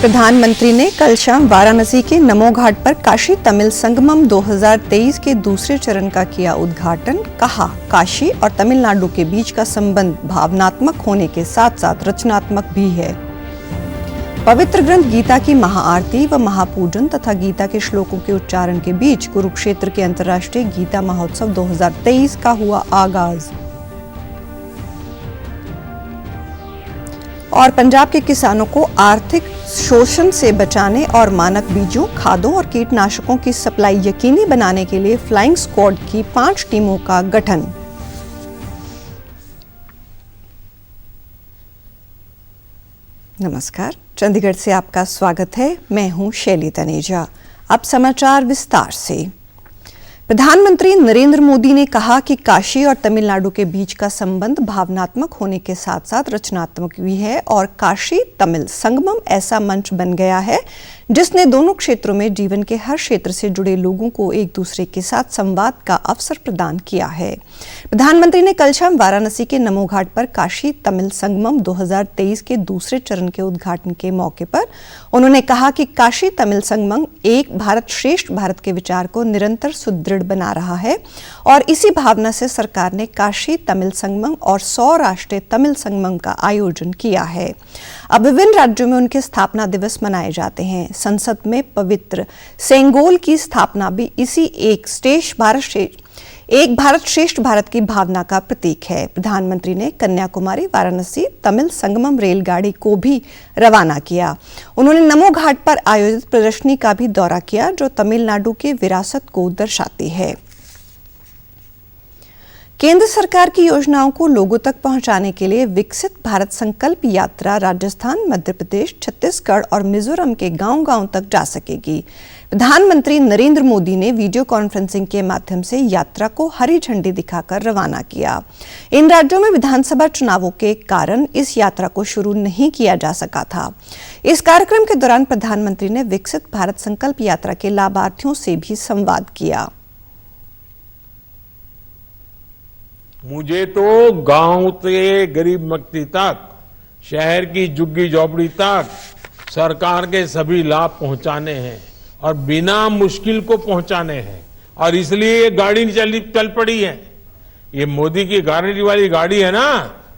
प्रधानमंत्री ने कल शाम वाराणसी के नमो घाट पर काशी तमिल संगमम 2023 के दूसरे चरण का किया उद्घाटन। कहा, काशी और तमिलनाडु के बीच का संबंध भावनात्मक होने के साथ साथ रचनात्मक भी है। पवित्र ग्रंथ गीता की महाआरती व महापूजन तथा गीता के श्लोकों के उच्चारण के बीच कुरुक्षेत्र के अंतर्राष्ट्रीय गीता महोत्सव 2023 का हुआ आगाज। और पंजाब के किसानों को आर्थिक शोषण से बचाने और मानक बीजों, खादों और कीटनाशकों की सप्लाई यकीनी बनाने के लिए फ्लाइंग स्क्वाड की 5 टीमों का गठन। नमस्कार, चंडीगढ़ से आपका स्वागत है। मैं हूं शैली तनेजा। अब समाचार विस्तार से। प्रधानमंत्री नरेंद्र मोदी ने कहा कि काशी और तमिलनाडु के बीच का संबंध भावनात्मक होने के साथ साथ रचनात्मक भी है और काशी तमिल संगमम ऐसा मंच बन गया है जिसने दोनों क्षेत्रों में जीवन के हर क्षेत्र से जुड़े लोगों को एक दूसरे के साथ संवाद का अवसर प्रदान किया है। प्रधानमंत्री ने कल शाम वाराणसी के नमो घाट पर काशी तमिल संगमम 2023 के दूसरे चरण के उद्घाटन के मौके पर उन्होंने कहा कि काशी तमिल संगमम एक भारत श्रेष्ठ भारत के विचार को निरंतर सुदृढ़ बना रहा है और इसी भावना से सरकार ने काशी तमिल संगमम और सौराष्ट्रीय तमिल संगमम का आयोजन किया है। अब विभिन्न राज्यों में उनके स्थापना दिवस मनाए जाते हैं। संसद में पवित्र सेंगोल की स्थापना भी इसी एक भारत श्रेष्ठ भारत की भावना का प्रतीक है। प्रधानमंत्री ने कन्याकुमारी वाराणसी तमिल संगमम रेलगाड़ी को भी रवाना किया। उन्होंने नमो घाट पर आयोजित प्रदर्शनी का भी दौरा किया जो तमिलनाडु की विरासत को दर्शाती है। केंद्र सरकार की योजनाओं को लोगों तक पहुंचाने के लिए विकसित भारत संकल्प यात्रा राजस्थान, मध्य प्रदेश, छत्तीसगढ़ और मिजोरम के गांव-गांव तक जा सकेगी। प्रधानमंत्री नरेंद्र मोदी ने वीडियो कॉन्फ्रेंसिंग के माध्यम से यात्रा को हरी झंडी दिखाकर रवाना किया। इन राज्यों में विधानसभा चुनावों के कारण इस यात्रा को शुरू नहीं किया जा सका था। इस कार्यक्रम के दौरान प्रधानमंत्री ने विकसित भारत संकल्प यात्रा के लाभार्थियों से भी संवाद किया। मुझे तो गांव से गरीब व्यक्ति तक, शहर की झुग्गी झोपड़ी तक सरकार के सभी लाभ पहुंचाने हैं और बिना मुश्किल को पहुंचाने हैं और इसलिए ये गाड़ी चल पड़ी है। ये मोदी की गारंटी वाली गाड़ी है ना,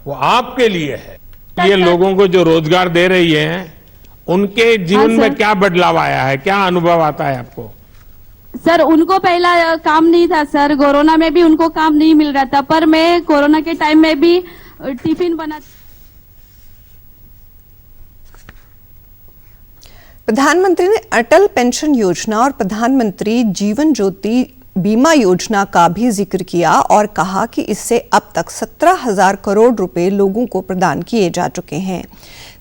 वो आपके लिए है। ये लोगों को जो रोजगार दे रही है उनके जीवन में क्या बदलाव आया है, क्या अनुभव आता है आपको? सर, उनको पहला काम नहीं था सर, कोरोना में भी उनको काम नहीं मिल रहा था, पर मैं कोरोना के टाइम में भी टिफिन बना। प्रधानमंत्री ने अटल पेंशन योजना और प्रधानमंत्री जीवन ज्योति बीमा योजना का भी जिक्र किया और कहा कि इससे अब तक 17,000 करोड़ रुपए लोगों को प्रदान किए जा चुके हैं।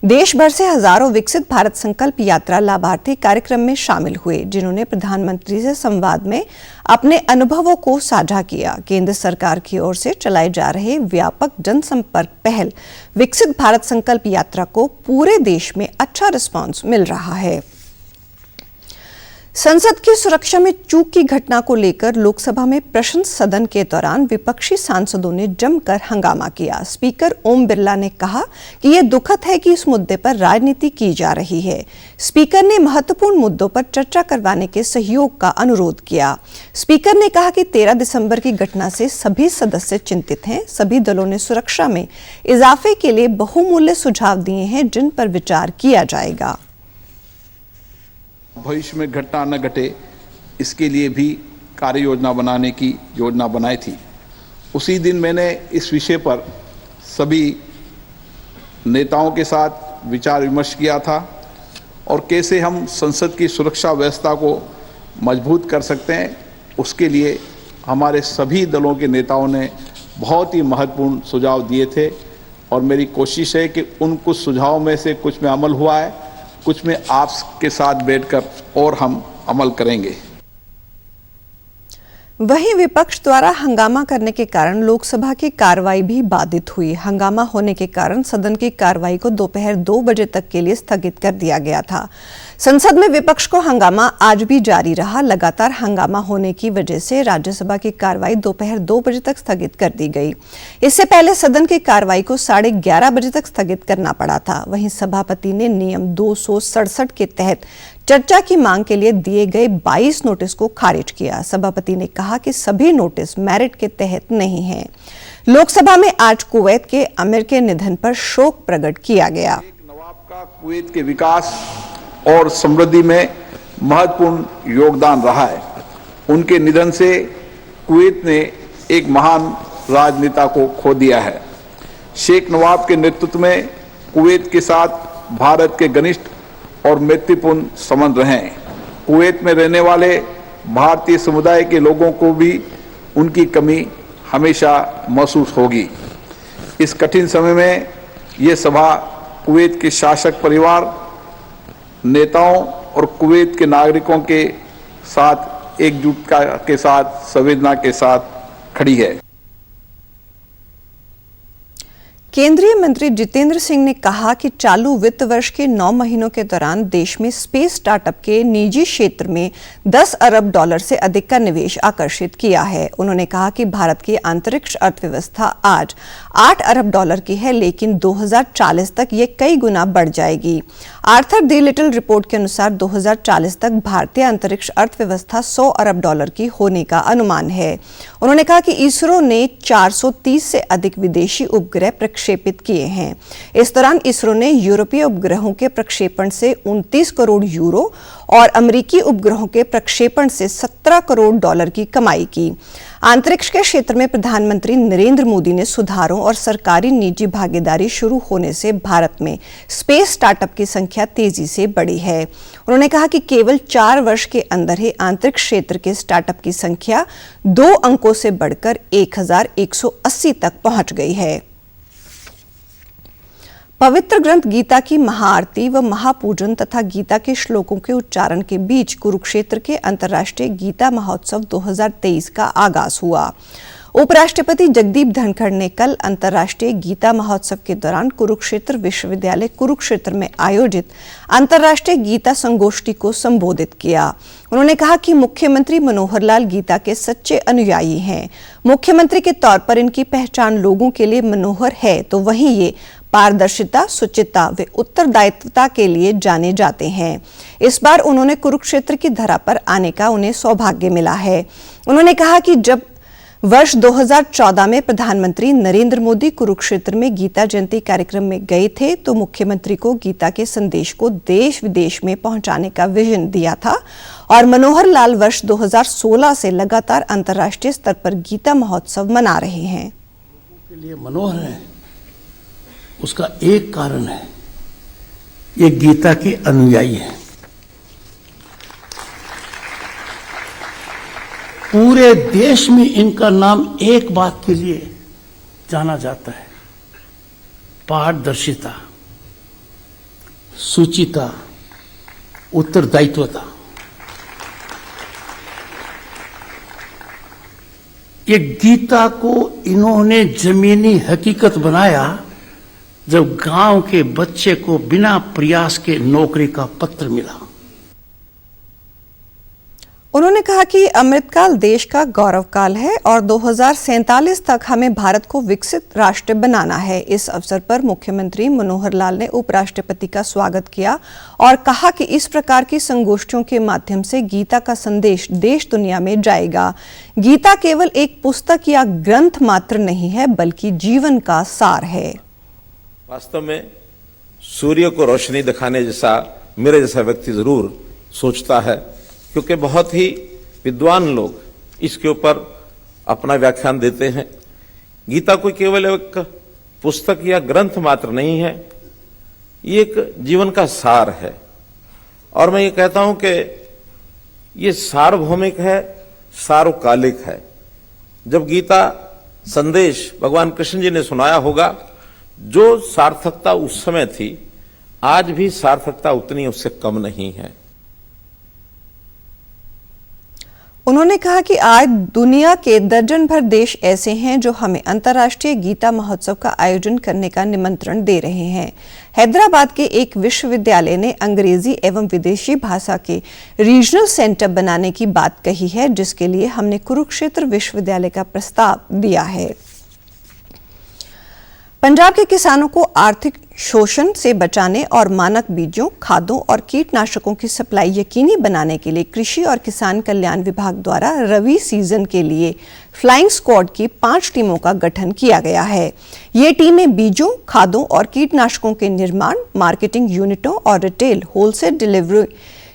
देश भर से हजारों विकसित भारत संकल्प यात्रा लाभार्थी कार्यक्रम में शामिल हुए जिन्होंने प्रधानमंत्री से संवाद में अपने अनुभवों को साझा किया। केंद्र सरकार की ओर से चलाए जा रहे व्यापक जनसंपर्क पहल विकसित भारत संकल्प यात्रा को पूरे देश में अच्छा रिस्पांस मिल रहा है। संसद की सुरक्षा में चूक की घटना को लेकर लोकसभा में प्रश्न सदन के दौरान विपक्षी सांसदों ने जमकर हंगामा किया। स्पीकर ओम बिरला ने कहा कि यह दुखद है कि इस मुद्दे पर राजनीति की जा रही है। स्पीकर ने महत्वपूर्ण मुद्दों पर चर्चा करवाने के सहयोग का अनुरोध किया। स्पीकर ने कहा कि 13 दिसंबर की घटना से सभी सदस्य चिंतित हैं। सभी दलों ने सुरक्षा में इजाफे के लिए बहुमूल्य सुझाव दिए हैं जिन पर विचार किया जाएगा। भविष्य में घटना न घटे इसके लिए भी कार्य योजना बनाने की योजना बनाई थी। उसी दिन मैंने इस विषय पर सभी नेताओं के साथ विचार विमर्श किया था और कैसे हम संसद की सुरक्षा व्यवस्था को मजबूत कर सकते हैं, उसके लिए हमारे सभी दलों के नेताओं ने बहुत ही महत्वपूर्ण सुझाव दिए थे और मेरी कोशिश है कि उन कुछ सुझावों में से कुछ में अमल हुआ है, कुछ में आपके साथ बैठकर और हम अमल करेंगे। वहीं विपक्ष द्वारा हंगामा करने के कारण लोकसभा की कार्रवाई भी बाधित हुई। हंगामा होने के कारण सदन की कार्रवाई को दोपहर 2 बजे तक के लिए स्थगित कर दिया गया था। संसद में विपक्ष को हंगामा आज भी जारी रहा। लगातार हंगामा होने की वजह से राज्यसभा की कार्रवाई दोपहर 2 बजे तक स्थगित कर दी गई। इससे पहले सदन की कार्रवाई को 11:30 बजे तक स्थगित करना पड़ा था। वहीं सभापति ने नियम 267 के तहत चर्चा की मांग के लिए दिए गए 22 नोटिस को खारिज किया। सभापति ने कहा कि सभी नोटिस मेरिट के तहत नहीं हैं। लोकसभा में आज कुवैत के अमीर के निधन पर शोक प्रकट किया गया। एक नवाब का कुवैत के विकास और समृद्धि में महत्वपूर्ण योगदान रहा है। उनके निधन से कुवैत ने एक महान राजनेता को खो दिया है। शेख नवाब के नेतृत्व में कुवैत के साथ भारत के घनिष्ठ और मैत्रीपूर्ण संबंध रहे। कुवैत में रहने वाले भारतीय समुदाय के लोगों को भी उनकी कमी हमेशा महसूस होगी। इस कठिन समय में ये सभा कुवैत के शासक परिवार, नेताओं और कुवैत के नागरिकों के साथ एकजुटता के साथ, संवेदना के साथ खड़ी है। केंद्रीय मंत्री जितेंद्र सिंह ने कहा कि चालू वित्त वर्ष के 9 महीनों के दौरान देश में स्पेस स्टार्टअप के निजी क्षेत्र में $10 अरब से अधिक का निवेश आकर्षित किया है। उन्होंने कहा कि भारत की अंतरिक्ष अर्थव्यवस्था आज $8 अरब की है, लेकिन 2040 तक ये कई गुना बढ़ जाएगी। आर्थर डी लिटिल रिपोर्ट के अनुसार 2040 तक भारतीय अंतरिक्ष अर्थव्यवस्था $100 अरब की होने का अनुमान है। उन्होंने कहा कि इसरो ने 430 से अधिक विदेशी उपग्रह प्रक्षेपित किए हैं। इस दौरान इसरो ने यूरोपीय उपग्रहों के प्रक्षेपण से 29 करोड़ यूरो और अमेरिकी उपग्रहों के प्रक्षेपण से $17 करोड़ की कमाई की। अंतरिक्ष के क्षेत्र में प्रधानमंत्री नरेंद्र मोदी ने सुधारों और सरकारी निजी भागीदारी शुरू होने से भारत में स्पेस स्टार्टअप की संख्या तेजी से बढ़ी है। उन्होंने कहा कि केवल 4 वर्ष के अंदर ही अंतरिक्ष क्षेत्र के स्टार्टअप की संख्या 2 अंकों से बढ़कर 1180 तक पहुंच गई है। पवित्र ग्रंथ गीता की महाआरती व महापूजन तथा गीता के श्लोकों के उच्चारण के बीच कुरुक्षेत्र के अंतर्राष्ट्रीय गीता महोत्सव 2023 का आगाज हुआ। उपराष्ट्रपति जगदीप धनखड़ ने कल अंतर्राष्ट्रीय गीता महोत्सव के दौरान कुरुक्षेत्र विश्वविद्यालय कुरुक्षेत्र में आयोजित अंतर्राष्ट्रीय गीता संगोष्ठी को संबोधित किया। उन्होंने कहा कि मुख्यमंत्री मनोहर लाल गीता के सच्चे अनुयायी हैं। मुख्यमंत्री के तौर पर इनकी पहचान लोगों के लिए मनोहर है, तो वहीं ये पारदर्शिता, शुचिता व उत्तरदायित्वता के लिए जाने जाते हैं। इस बार उन्होंने कुरुक्षेत्र की धरा पर आने का उन्हें सौभाग्य मिला है। उन्होंने कहा कि जब वर्ष 2014 में प्रधानमंत्री नरेंद्र मोदी कुरुक्षेत्र में गीता जयंती कार्यक्रम में गए थे, तो मुख्यमंत्री को गीता के संदेश को देश विदेश में पहुंचाने का विजन दिया था और मनोहर लाल वर्ष 2016 से लगातार अंतर्राष्ट्रीय स्तर पर गीता महोत्सव मना रहे हैं। के लिए मनोहर है, उसका एक कारण है, ये गीता के अनुयायी है। पूरे देश में इनका नाम एक बात के लिए जाना जाता है, पारदर्शिता, शुचिता, उत्तरदायित्वता। ये गीता को इन्होंने जमीनी हकीकत बनाया जब गांव के बच्चे को बिना प्रयास के नौकरी का पत्र मिला। उन्होंने कहा कि अमृतकाल देश का गौरव काल है और 2047 तक हमें भारत को विकसित राष्ट्र बनाना है। इस अवसर पर मुख्यमंत्री मनोहर लाल ने उपराष्ट्रपति का स्वागत किया और कहा कि इस प्रकार की संगोष्ठियों के माध्यम से गीता का संदेश देश दुनिया में जाएगा। गीता केवल एक पुस्तक या ग्रंथ मात्र नहीं है, बल्कि जीवन का सार है। वास्तव में सूर्य को रोशनी दिखाने जैसा मेरे जैसा व्यक्ति जरूर सोचता है, क्योंकि बहुत ही विद्वान लोग इसके ऊपर अपना व्याख्यान देते हैं। गीता कोई केवल एक पुस्तक या ग्रंथ मात्र नहीं है, ये एक जीवन का सार है। और मैं ये कहता हूं कि ये सार्वभौमिक है, सार्वकालिक है। जब गीता संदेश भगवान कृष्ण जी ने सुनाया होगा, जो सार्थकता उस समय थी, आज भी सार्थकता उतनी उससे कम नहीं है। उन्होंने कहा कि आज दुनिया के दर्जन भर देश ऐसे हैं जो हमें अंतर्राष्ट्रीय गीता महोत्सव का आयोजन करने का निमंत्रण दे रहे हैं। हैदराबाद के एक विश्वविद्यालय ने अंग्रेजी एवं विदेशी भाषा के रीजनल सेंटर बनाने की बात कही है, जिसके लिए हमने कुरुक्षेत्र विश्वविद्यालय का प्रस्ताव दिया है। पंजाब के किसानों को आर्थिक शोषण से बचाने और मानक बीजों, खादों और कीटनाशकों की सप्लाई यकीनी बनाने के लिए कृषि और किसान कल्याण विभाग द्वारा रबी सीजन के लिए फ्लाइंग स्क्वाड की 5 टीमों का गठन किया गया है। ये टीमें बीजों, खादों और कीटनाशकों के निर्माण, मार्केटिंग यूनिटों और रिटेल होलसेल डिलीवरी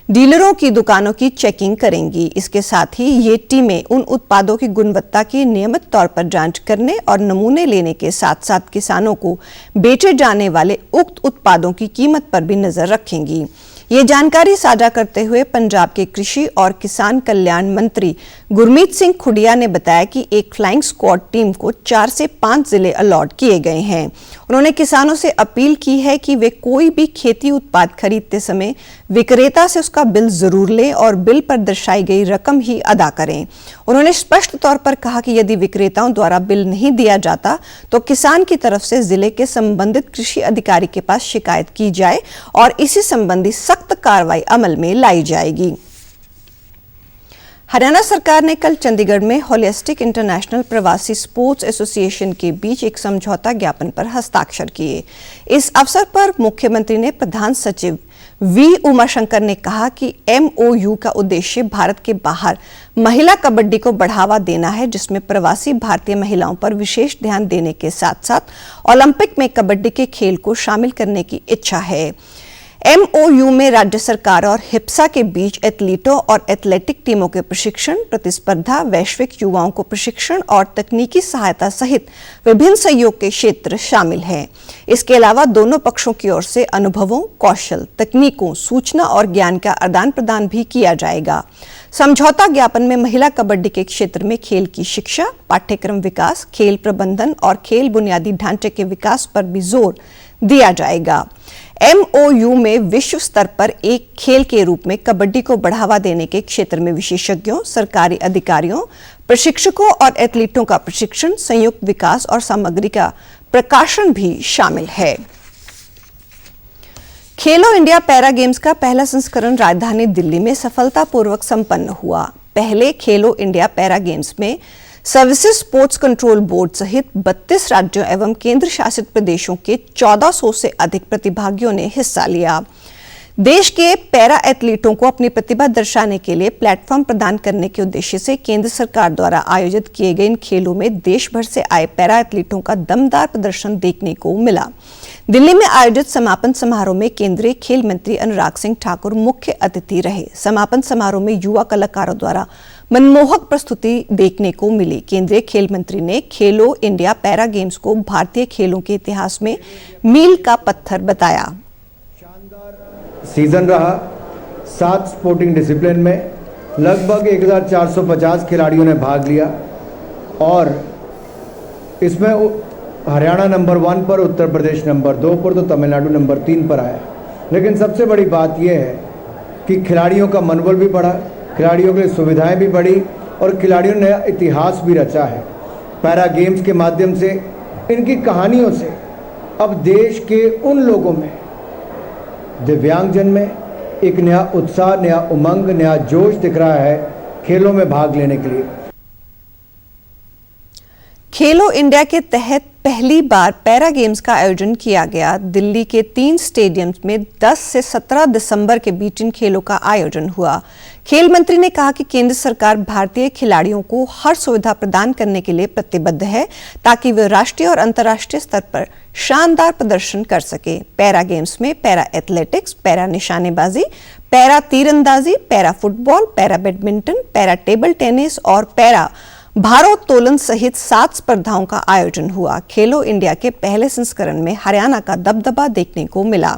डीलरों की दुकानों की चेकिंग करेंगी। इसके साथ ही ये टीमें उन उत्पादों की गुणवत्ता की नियमित तौर पर जांच करने और नमूने लेने के साथ साथ किसानों को बेचे जाने वाले उक्त उत्पादों की कीमत पर भी नजर रखेंगी। ये जानकारी साझा करते हुए पंजाब के कृषि और किसान कल्याण मंत्री गुरमीत सिंह खुडिया ने बताया कि एक फ्लाइंग स्क्वाड टीम को 4 से 5 जिले अलॉट किए गए हैं। उन्होंने किसानों से अपील की है कि वे कोई भी खेती उत्पाद खरीदते समय विक्रेता से उसका बिल जरूर लें और बिल पर दर्शाई गई रकम ही अदा करें। उन्होंने स्पष्ट तौर पर कहा कि यदि विक्रेताओं द्वारा बिल नहीं दिया जाता तो किसान की तरफ से जिले के संबंधित कृषि अधिकारी के पास शिकायत की जाए और इसी संबंधी सख्त कार्रवाई अमल में लाई जाएगी। हरियाणा सरकार ने कल चंडीगढ़ में होलिस्टिक इंटरनेशनल प्रवासी स्पोर्ट्स एसोसिएशन के बीच एक समझौता ज्ञापन पर हस्ताक्षर किए। इस अवसर पर मुख्यमंत्री ने प्रधान सचिव वी उमाशंकर ने कहा कि MOU का उद्देश्य भारत के बाहर महिला कबड्डी को बढ़ावा देना है, जिसमें प्रवासी भारतीय महिलाओं पर विशेष ध्यान देने के साथ साथ ओलंपिक में कबड्डी के खेल को शामिल करने की इच्छा है। MOU में राज्य सरकार और हिप्सा के बीच एथलीटों और एथलेटिक टीमों के प्रशिक्षण, प्रतिस्पर्धा, वैश्विक युवाओं को प्रशिक्षण और तकनीकी सहायता सहित विभिन्न सहयोग के क्षेत्र शामिल हैं। इसके अलावा दोनों पक्षों की ओर से अनुभवों, कौशल, तकनीकों, सूचना और ज्ञान का आदान प्रदान भी किया जाएगा। समझौता ज्ञापन में महिला कबड्डी के क्षेत्र में खेल की शिक्षा, पाठ्यक्रम विकास, खेल प्रबंधन और खेल बुनियादी ढांचे के विकास पर भी जोर दिया जाएगा। MOU में विश्व स्तर पर एक खेल के रूप में कबड्डी को बढ़ावा देने के क्षेत्र में विशेषज्ञों, सरकारी अधिकारियों, प्रशिक्षकों और एथलीटों का प्रशिक्षण, संयुक्त विकास और सामग्री का प्रकाशन भी शामिल है। खेलो इंडिया पैरा गेम्स का पहला संस्करण राजधानी दिल्ली में सफलतापूर्वक संपन्न हुआ। पहले खेलो इंडिया पैरा गेम्स में सर्विसेज स्पोर्ट्स कंट्रोल बोर्ड सहित 32 राज्यों एवं केंद्र शासित प्रदेशों के 1400 से अधिक प्रतिभागियों ने हिस्सा लिया। देश के पैरा एथलीटों को अपनी प्रतिभा दर्शाने के लिए प्लेटफॉर्म प्रदान करने के उद्देश्य से केंद्र सरकार द्वारा आयोजित किए गए इन खेलों में देश भर से आए पैरा एथलीटों का दमदार प्रदर्शन देखने को मिला। दिल्ली में आयोजित समापन समारोह में केंद्रीय खेल मंत्री अनुराग सिंह ठाकुर मुख्य अतिथि रहे। समापन समारोह में युवा कलाकारों द्वारा मनमोहक प्रस्तुति देखने को मिली। केंद्रीय खेल मंत्री ने खेलो इंडिया पैरा गेम्स को भारतीय खेलों के इतिहास में मील का पत्थर बताया। शानदार सीजन रहा। 7 स्पोर्टिंग डिसिप्लिन में लगभग 1450 खिलाड़ियों ने भाग लिया और इसमें हरियाणा नंबर 1 पर, उत्तर प्रदेश नंबर 2 पर तो तमिलनाडु नंबर 3 पर आया। लेकिन सबसे बड़ी बात यह है कि खिलाड़ियों का मनोबल भी बढ़ा, खिलाड़ियों के लिए सुविधाएं भी बढ़ी और खिलाड़ियों ने इतिहास भी रचा है। पैरा गेम्स के माध्यम से, इनकी कहानियों से अब देश के उन लोगों में, दिव्यांगजन में एक नया उत्साह, नया उमंग, नया जोश दिख रहा है खेलों में भाग लेने के लिए। खेलो इंडिया के तहत पहली बार पैरा गेम्स का आयोजन किया गया। दिल्ली के 3 स्टेडियम्स में 10 से 17 दिसंबर के बीच इन खेलों का आयोजन हुआ। खेल मंत्री ने कहा कि केंद्र सरकार भारतीय खिलाड़ियों को हर सुविधा प्रदान करने के लिए प्रतिबद्ध है ताकि वे राष्ट्रीय और अंतर्राष्ट्रीय स्तर पर शानदार प्रदर्शन कर सके। पैरा गेम्स में पैरा एथलेटिक्स, पैरा निशानेबाजी, पैरा तीरंदाजी, para football, para badminton, para table tennis और पैरा भारोत्तोलन सहित 7 स्पर्धाओं का आयोजन हुआ। खेलो इंडिया के पहले संस्करण में हरियाणा का दबदबा देखने को मिला।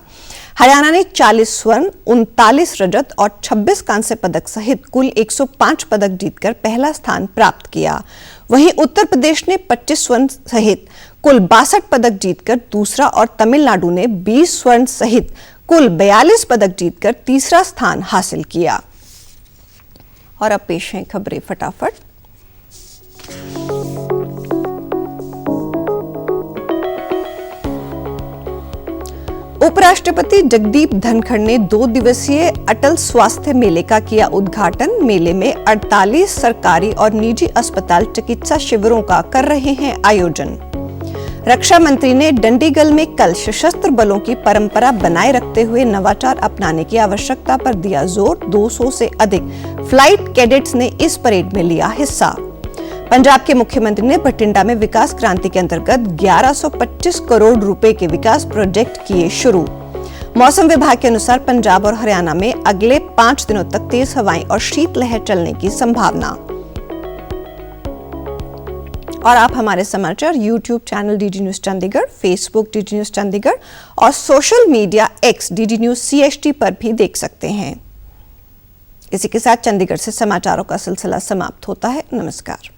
हरियाणा ने 40 स्वर्ण, 39 रजत और 26 कांस्य पदक सहित कुल 105 पदक जीतकर पहला स्थान प्राप्त किया। वहीं उत्तर प्रदेश ने 25 स्वर्ण सहित कुल 62 पदक जीतकर दूसरा और तमिलनाडु ने 20 स्वर्ण सहित कुल 42 पदक जीतकर तीसरा स्थान हासिल किया। और अब पेश हैं खबरें फटाफट। उपराष्ट्रपति जगदीप धनखड़ ने 2 दिवसीय अटल स्वास्थ्य मेले का किया उद्घाटन। मेले में 48 सरकारी और निजी अस्पताल चिकित्सा शिविरों का कर रहे हैं आयोजन। रक्षा मंत्री ने डंडीगल में कल सशस्त्र बलों की परंपरा बनाए रखते हुए नवाचार अपनाने की आवश्यकता पर दिया जोर। 200 से अधिक फ्लाइट कैडेट्स ने इस परेड में लिया हिस्सा। पंजाब के मुख्यमंत्री ने बठिंडा में विकास क्रांति के अंतर्गत 1125 करोड़ रुपए के विकास प्रोजेक्ट किए शुरू। मौसम विभाग के अनुसार पंजाब और हरियाणा में अगले 5 दिनों तक तेज हवाएं और शीतलहर चलने की संभावना। और आप हमारे समाचार YouTube channel DD news Chandigarh, Facebook DD news Chandigarh और social media X DD news CHT पर भी देख सकते हैं। इसी के साथ चंडीगढ़ से समाचारों का सिलसिला समाप्त होता है। नमस्कार।